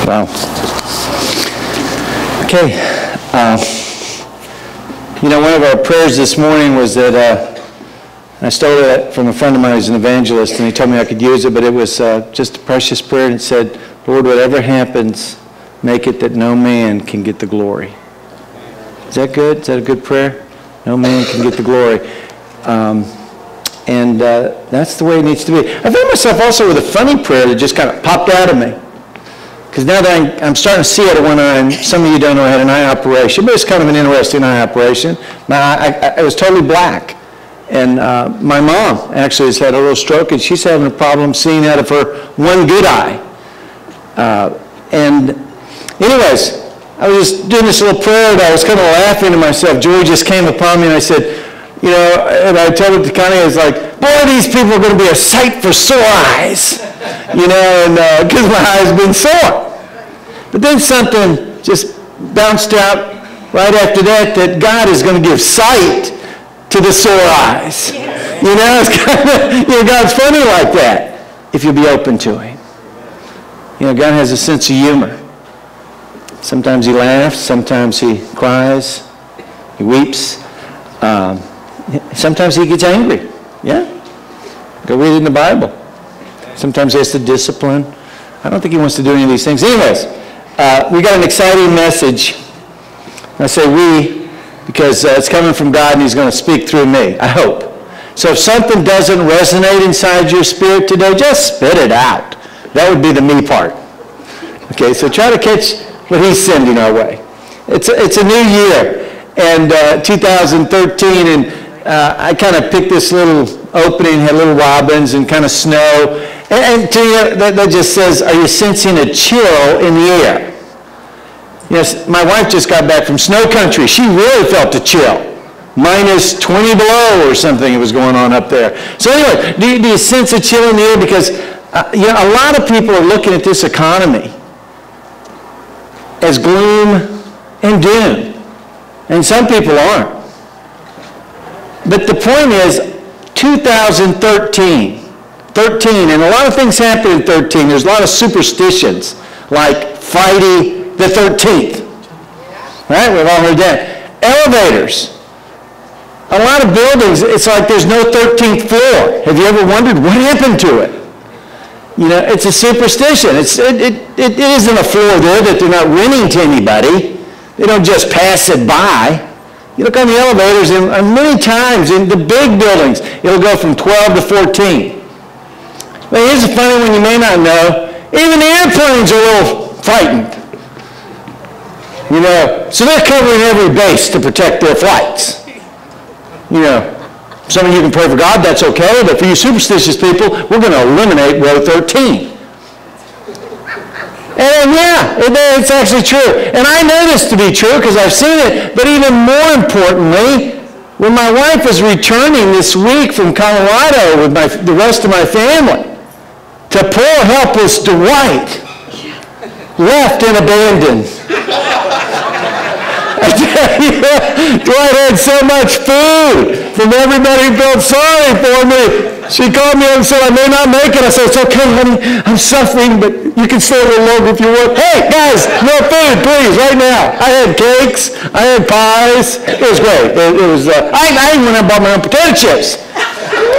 Wow. Okay. One of our prayers this morning was that I stole it from a friend of mine who's an evangelist, and he told me I could use it, but it was just a precious prayer, and it said, Lord, whatever happens, make it that no man can get the glory. Is that good? Is that a good prayer? No man can get the glory. And that's the way it needs to be. I found myself also with a funny prayer that just kind of popped out of me. Because now that I'm starting to see it at one eye, and some of you don't know I had an eye operation, but it's kind of an interesting eye operation. It was totally black. And my mom actually has had a little stroke, and she's having a problem seeing out of her one good eye. And anyways, I was just doing this little prayer, and I was kind of laughing to myself. Joy just came upon me, and I said, and I told it to Connie, I was like, boy, these people are going to be a sight for sore eyes, because my eye's been sore. But then something just bounced out right after that God is going to give sight to the sore eyes. It's kind of, God's funny like that if you'll be open to Him. God has a sense of humor. Sometimes He laughs, sometimes He cries, He weeps. Sometimes He gets angry. Yeah? Go read it in the Bible. Sometimes He has to discipline. I don't think He wants to do any of these things. Anyways, we got an exciting message. I say we because it's coming from God and He's going to speak through me, I hope. So if something doesn't resonate inside your spirit today, just spit it out. That would be the me part. Okay, so try to catch what He's sending our way. It's a new year, and 2013, and I kind of picked this little opening, had little robins and kind of snow, and to you, that just says, are you sensing a chill in the air? Yes, my wife just got back from snow country. She really felt the chill. Minus 20 below or something was going on up there. So anyway, do you sense a chill in the air? Because a lot of people are looking at this economy as gloom and doom. And some people aren't. But the point is, 2013, and a lot of things happen in 13. There's a lot of superstitions, like Friday the 13th. Right? We've all heard that. Elevators. A lot of buildings, it's like there's no 13th floor. Have you ever wondered what happened to it? It's a superstition. It isn't a floor there that they're not renting to anybody. They don't just pass it by. You look on the elevators, and many times in the big buildings, it'll go from 12 to 14. But here's the funny one you may not know. Even the airplanes are a little frightened. So they're covering every base to protect their flights. Some of you can pray for God, that's okay, but for you superstitious people, we're going to eliminate row 13. And yeah, it's actually true. And I know this to be true because I've seen it. But even more importantly, when my wife was returning this week from Colorado with the rest of my family, to poor helpless Dwight, left and abandoned. I tell you, Dwight had so much food from everybody who felt sorry for me. She called me up and said, I may not make it. I said, it's okay, honey. I'm suffering, but you can stay a little longer if you want. Hey, guys, no food, please, right now. I had cakes. I had pies. It was great. I even went and bought my own potato chips.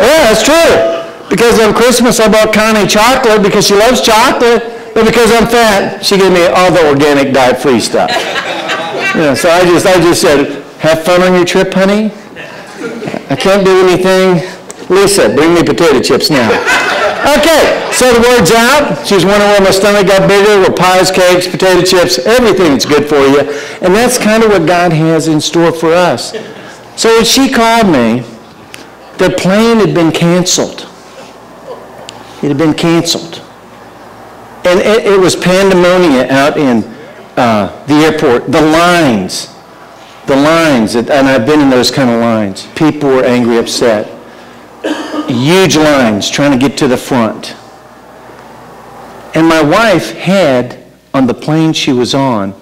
Yeah, that's true. Because on Christmas, I bought Connie chocolate because she loves chocolate. But because I'm fat, she gave me all the organic, diet-free stuff. So I just said, have fun on your trip, honey. I can't do anything. Lisa, bring me potato chips now. Okay, so the word's out. She was wondering why my stomach got bigger with pies, cakes, potato chips, everything that's good for you. And that's kind of what God has in store for us. So when she called me, the plane had been canceled. It had been canceled. And it was pandemonium out in the airport. The lines, and I've been in those kind of lines. People were angry, upset. Huge lines trying to get to the front. And my wife had, on the plane she was on,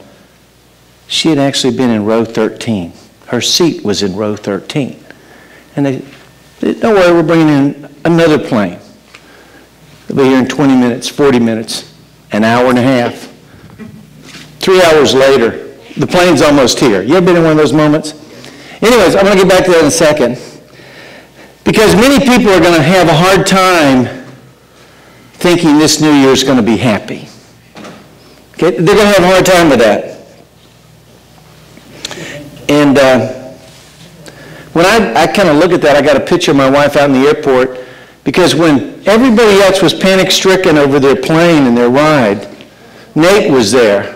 she had actually been in row 13. Her seat was in row 13. And they said, don't worry, we're bringing in another plane. They'll be here in 20 minutes, 40 minutes, an hour and a half. 3 hours later, the plane's almost here. You ever been in one of those moments? Anyways, I'm going to get back to that in a second. Because many people are going to have a hard time thinking this new year is going to be happy. Okay? They're going to have a hard time with that. And when I kind of look at that, I got a picture of my wife out in the airport, because when everybody else was panic-stricken over their plane and their ride, Nate was there.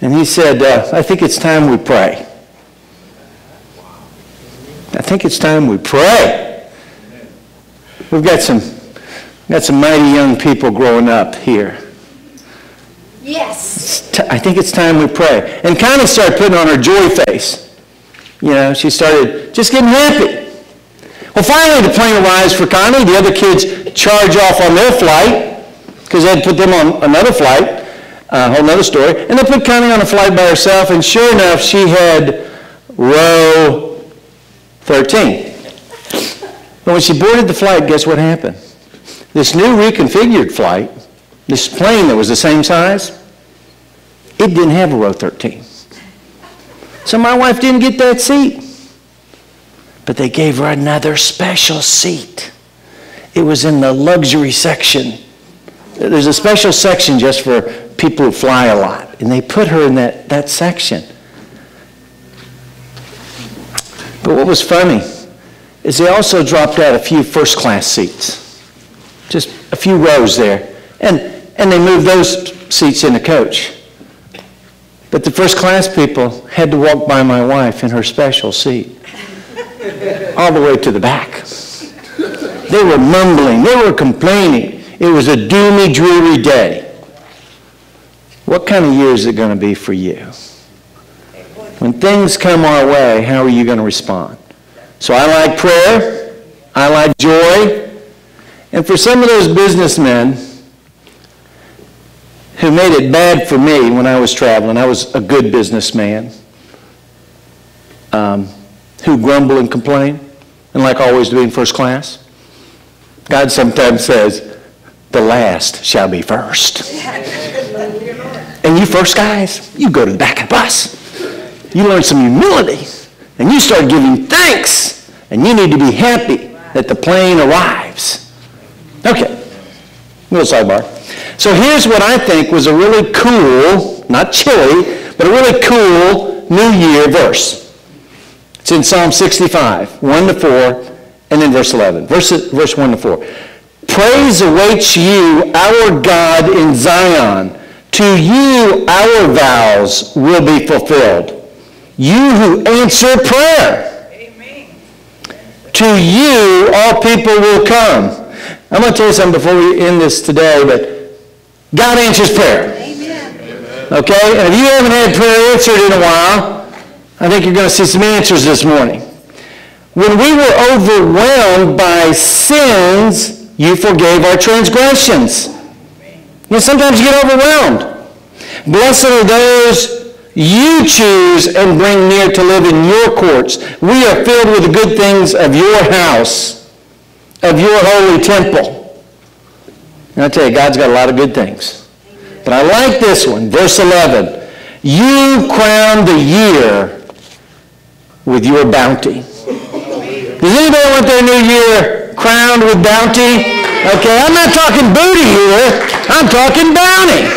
And he said, I think it's time we pray. I think it's time we pray. We've got some mighty young people growing up here. Yes. I think it's time we pray. And Connie started putting on her joy face. You know, she started just getting happy. Well, finally the plane arrives for Connie. The other kids charge off on their flight because they had put them on another flight, a whole other story. And they put Connie on a flight by herself, and sure enough, she had row 13. But when she boarded the flight, guess what happened? This new reconfigured flight, this plane that was the same size, it didn't have a row 13. So my wife didn't get that seat. But they gave her another special seat. It was in the luxury section. There's a special section just for people who fly a lot. And they put her in that section. But what was funny is they also dropped out a few first-class seats. Just a few rows there. And they moved those seats in the coach. But the first-class people had to walk by my wife in her special seat. All the way to the back. They were mumbling. They were complaining. It was a doomy, dreary day. What kind of year is it going to be for you? When things come our way, how are you going to respond? So I like prayer. I like joy. And for some of those businessmen who made it bad for me when I was traveling, I was a good businessman, who grumble and complain and like always being first class. God sometimes says, the last shall be first. And you first guys, you go to the back of the bus. You learn some humility and you start giving thanks, and you need to be happy that the plane arrives. Okay, little sidebar. So here's what I think was a really cool, not chilly, but a really cool New Year verse. It's in Psalm 65, 1 to 4, and then verse 11. Verse 1 to 4. Praise awaits you, our God, in Zion. To you our vows will be fulfilled. You who answer prayer. Amen. To you all people will come. I'm going to tell you something before we end this today, but God answers prayer. Amen. Okay? And if you haven't had prayer answered in a while, I think you're going to see some answers this morning. When we were overwhelmed by sins, you forgave our transgressions. You know, sometimes you get overwhelmed. Blessed are those you choose and bring near to live in your courts. We are filled with the good things of your house, of your holy temple. And I tell you, God's got a lot of good things. But I like this one, verse 11. You crown the year with your bounty. Does anybody want their new year crowned with bounty? Okay, I'm not talking booty here. I'm talking bounty.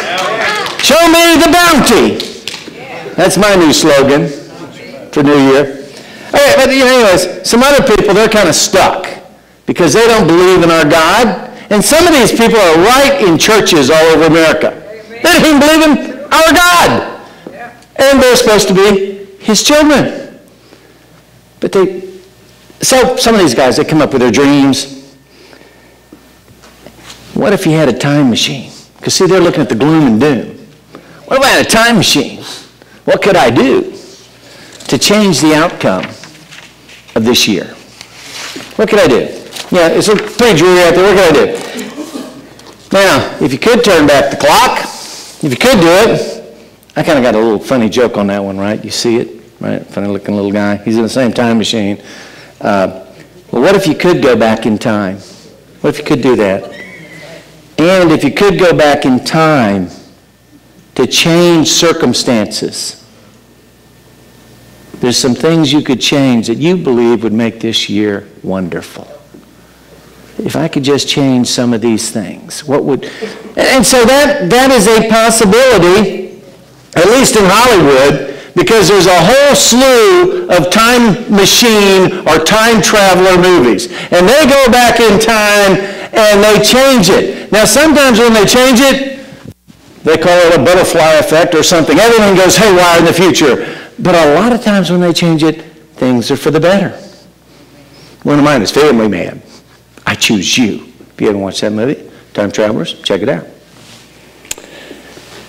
Show me the bounty. That's my new slogan for New Year. Okay, but anyways, some other people, they're kind of stuck because they don't believe in our God. And some of these people are right in churches all over America. They don't even believe in our God. And they're supposed to be his children. But some of these guys, they come up with their dreams. What if you had a time machine? Because see, they're looking at the gloom and doom. What if I had a time machine? What could I do to change the outcome of this year? What could I do? Yeah, it's pretty dreary out there. What could I do? Now, if you could turn back the clock, if you could do it, I kind of got a little funny joke on that one, right? You see it? Right, funny-looking little guy. He's in the same time machine. Well, what if you could go back in time? What if you could do that? And if you could go back in time to change circumstances. There's some things you could change that you believe would make this year wonderful. If I could just change some of these things, what would... And so that is a possibility, at least in Hollywood, because there's a whole slew of time machine or time traveler movies. And they go back in time and they change it. Now, sometimes when they change it, they call it a butterfly effect or something. Everything goes haywire in the future. But a lot of times when they change it, things are for the better. One of mine is Family Man. I Choose You. If you haven't watched that movie, Time Travelers, check it out.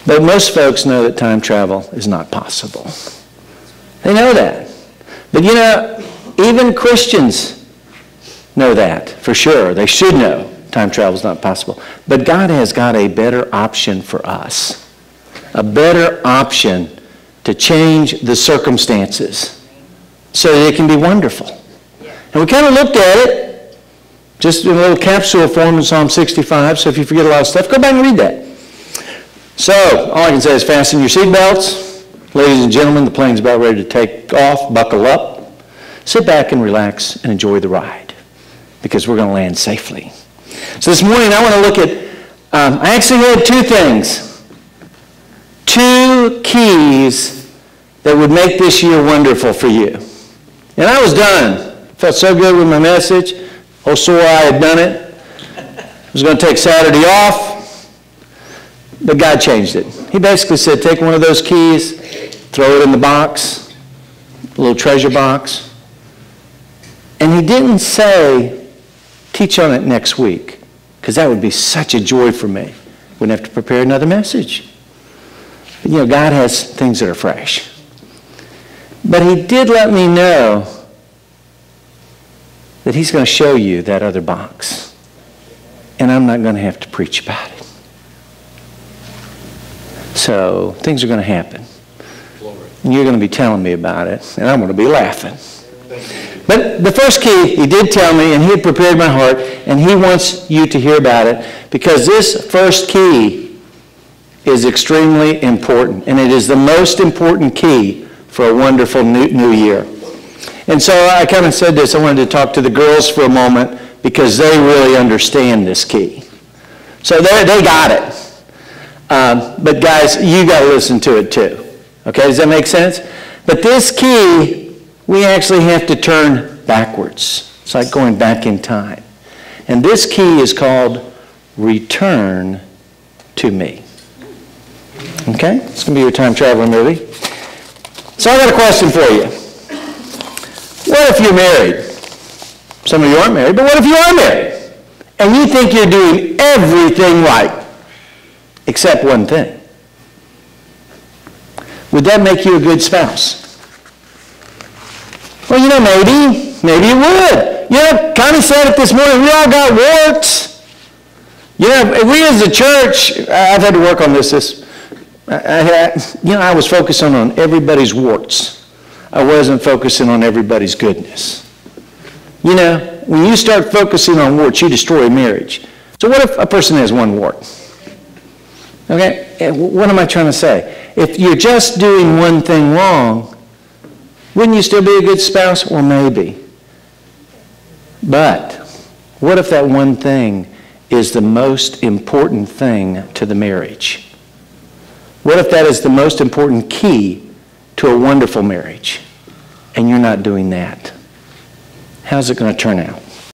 But most folks know that time travel is not possible. They know that. But you know, even Christians know that for sure. They should know time travel is not possible. But God has got a better option for us. A better option to change the circumstances so that it can be wonderful. And we kind of looked at it just in a little capsule form in Psalm 65. So if you forget a lot of stuff, go back and read that. So, all I can say is fasten your seatbelts. Ladies and gentlemen, the plane's about ready to take off. Buckle up. Sit back and relax and enjoy the ride because we're going to land safely. So this morning I want to look at, I actually had two things. Two keys that would make this year wonderful for you. And I was done. Felt so good with my message. Oh, sore I had done it. I was going to take Saturday off. But God changed it. He basically said, take one of those keys, throw it in the box, a little treasure box. And he didn't say, teach on it next week, because that would be such a joy for me. Wouldn't have to prepare another message. But, you know, God has things that are fresh. But he did let me know that he's going to show you that other box. And I'm not going to have to preach about it. So things are going to happen. And you're going to be telling me about it, and I'm going to be laughing. But the first key, he did tell me, and he had prepared my heart, and he wants you to hear about it, because this first key is extremely important, and it is the most important key for a wonderful new year. And so I kind of said this, I wanted to talk to the girls for a moment, because they really understand this key. So they got it. But guys, you got to listen to it too. Okay, does that make sense? But this key, we actually have to turn backwards. It's like going back in time. And this key is called Return to Me. Okay, it's going to be your time traveler movie. So I got a question for you. What if you're married? Some of you aren't married, but what if you are married? And you think you're doing everything right? Except one thing. Would that make you a good spouse? Well, you know, maybe it would. You know, Connie said it this morning, we all got warts. You know, we as a church, I've had to work on this. I was focusing on everybody's warts. I wasn't focusing on everybody's goodness. You know, when you start focusing on warts, you destroy a marriage. So what if a person has one wart? Okay, what am I trying to say? If you're just doing one thing wrong, wouldn't you still be a good spouse? Well, maybe. But what if that one thing is the most important thing to the marriage? What if that is the most important key to a wonderful marriage, and you're not doing that? How's it going to turn out?